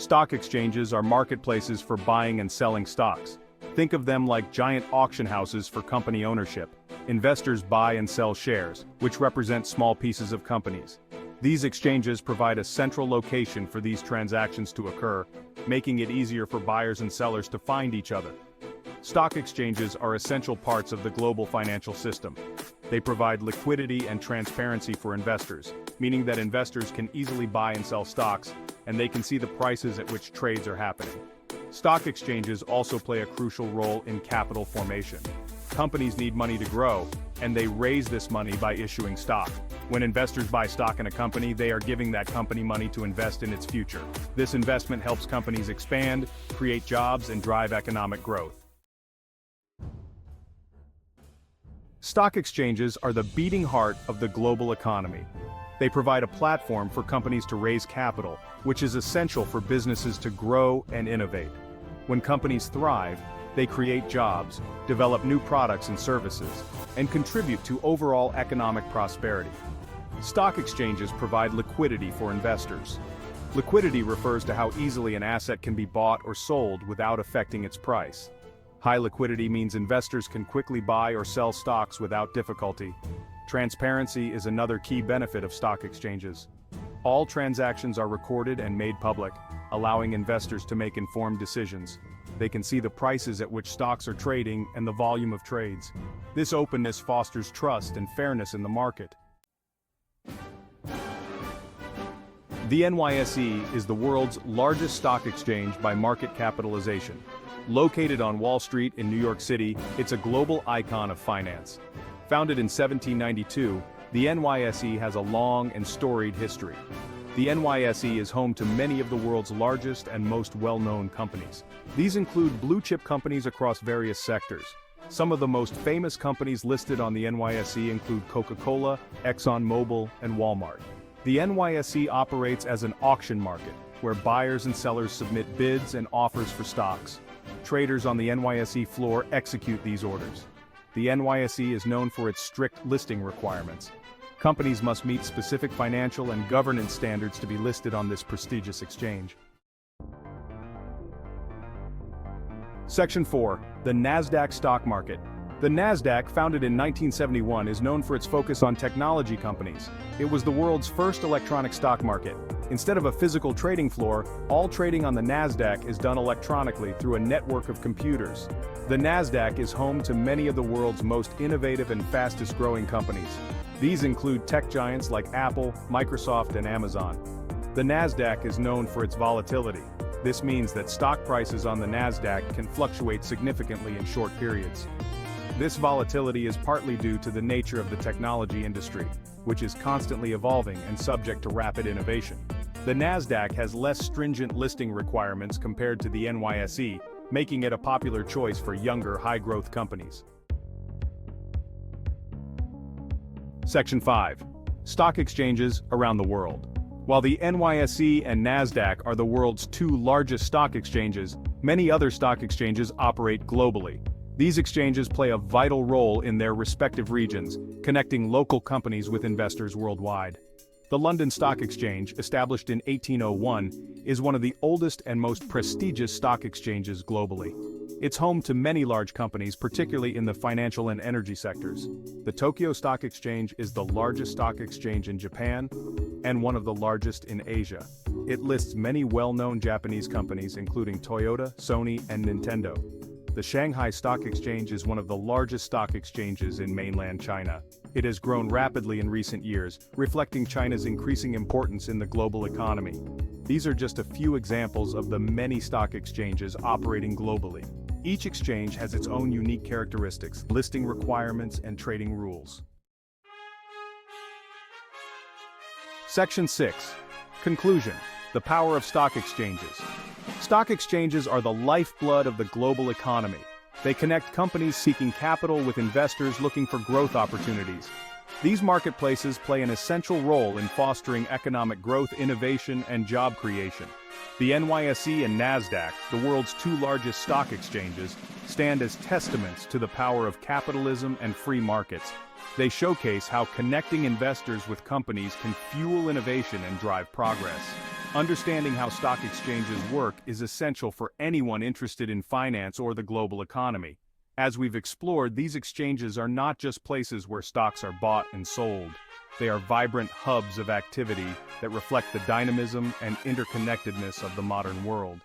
Stock exchanges are marketplaces for buying and selling stocks. Think of them like giant auction houses for company ownership. Investors buy and sell shares, which represent small pieces of companies. These exchanges provide a central location for these transactions to occur, making it easier for buyers and sellers to find each other. Stock exchanges are essential parts of the global financial system. They provide liquidity and transparency for investors, meaning that investors can easily buy and sell stocks, and they can see the prices at which trades are happening. Stock exchanges also play a crucial role in capital formation. Companies need money to grow, and they raise this money by issuing stock. When investors buy stock in a company, they are giving that company money to invest in its future. This investment helps companies expand, create jobs, and drive economic growth. Stock exchanges are the beating heart of the global economy. They provide a platform for companies to raise capital, which is essential for businesses to grow and innovate. When companies thrive, they create jobs, develop new products and services, and contribute to overall economic prosperity. Stock exchanges provide liquidity for investors. Liquidity refers to how easily an asset can be bought or sold without affecting its price. High liquidity means investors can quickly buy or sell stocks without difficulty. Transparency is another key benefit of stock exchanges. All transactions are recorded and made public, allowing investors to make informed decisions. They can see the prices at which stocks are trading and the volume of trades. This openness fosters trust and fairness in the market. The NYSE is the world's largest stock exchange by market capitalization. Located on Wall Street in New York City, it's a global icon of finance. Founded in 1792, the NYSE has a long and storied history. The NYSE is home to many of the world's largest and most well-known companies. These include blue-chip companies across various sectors. Some of the most famous companies listed on the NYSE include Coca-Cola, ExxonMobil, and Walmart. The NYSE operates as an auction market, where buyers and sellers submit bids and offers for stocks. Traders on the NYSE floor execute these orders. The NYSE is known for its strict listing requirements. Companies must meet specific financial and governance standards to be listed on this prestigious exchange. Section 4. The NASDAQ stock market. The NASDAQ, founded in 1971, is known for its focus on technology companies. It was the world's first electronic stock market. Instead of a physical trading floor, all trading on the NASDAQ is done electronically through a network of computers. The NASDAQ is home to many of the world's most innovative and fastest-growing companies. These include tech giants like Apple, Microsoft, and Amazon. The NASDAQ is known for its volatility. This means that stock prices on the NASDAQ can fluctuate significantly in short periods. This volatility is partly due to the nature of the technology industry, which is constantly evolving and subject to rapid innovation. The NASDAQ has less stringent listing requirements compared to the NYSE, making it a popular choice for younger, high-growth companies. Section 5. Stock exchanges around the world. While the NYSE and NASDAQ are the world's two largest stock exchanges, many other stock exchanges operate globally. These exchanges play a vital role in their respective regions, connecting local companies with investors worldwide. The London Stock Exchange, established in 1801, is one of the oldest and most prestigious stock exchanges globally. It's home to many large companies, particularly in the financial and energy sectors. The Tokyo Stock Exchange is the largest stock exchange in Japan and one of the largest in Asia. It lists many well-known Japanese companies including Toyota, Sony, and Nintendo. The Shanghai Stock Exchange is one of the largest stock exchanges in mainland China. It has grown rapidly in recent years, reflecting China's increasing importance in the global economy. These are just a few examples of the many stock exchanges operating globally. Each exchange has its own unique characteristics, listing requirements, and trading rules. Section 6. Conclusion. The power of stock exchanges. Stock exchanges are the lifeblood of the global economy. They connect companies seeking capital with investors looking for growth opportunities. These marketplaces play an essential role in fostering economic growth, innovation, and job creation. The NYSE and NASDAQ, the world's two largest stock exchanges, stand as testaments to the power of capitalism and free markets. They showcase how connecting investors with companies can fuel innovation and drive progress. Understanding how stock exchanges work is essential for anyone interested in finance or the global economy. As we've explored, these exchanges are not just places where stocks are bought and sold. They are vibrant hubs of activity that reflect the dynamism and interconnectedness of the modern world.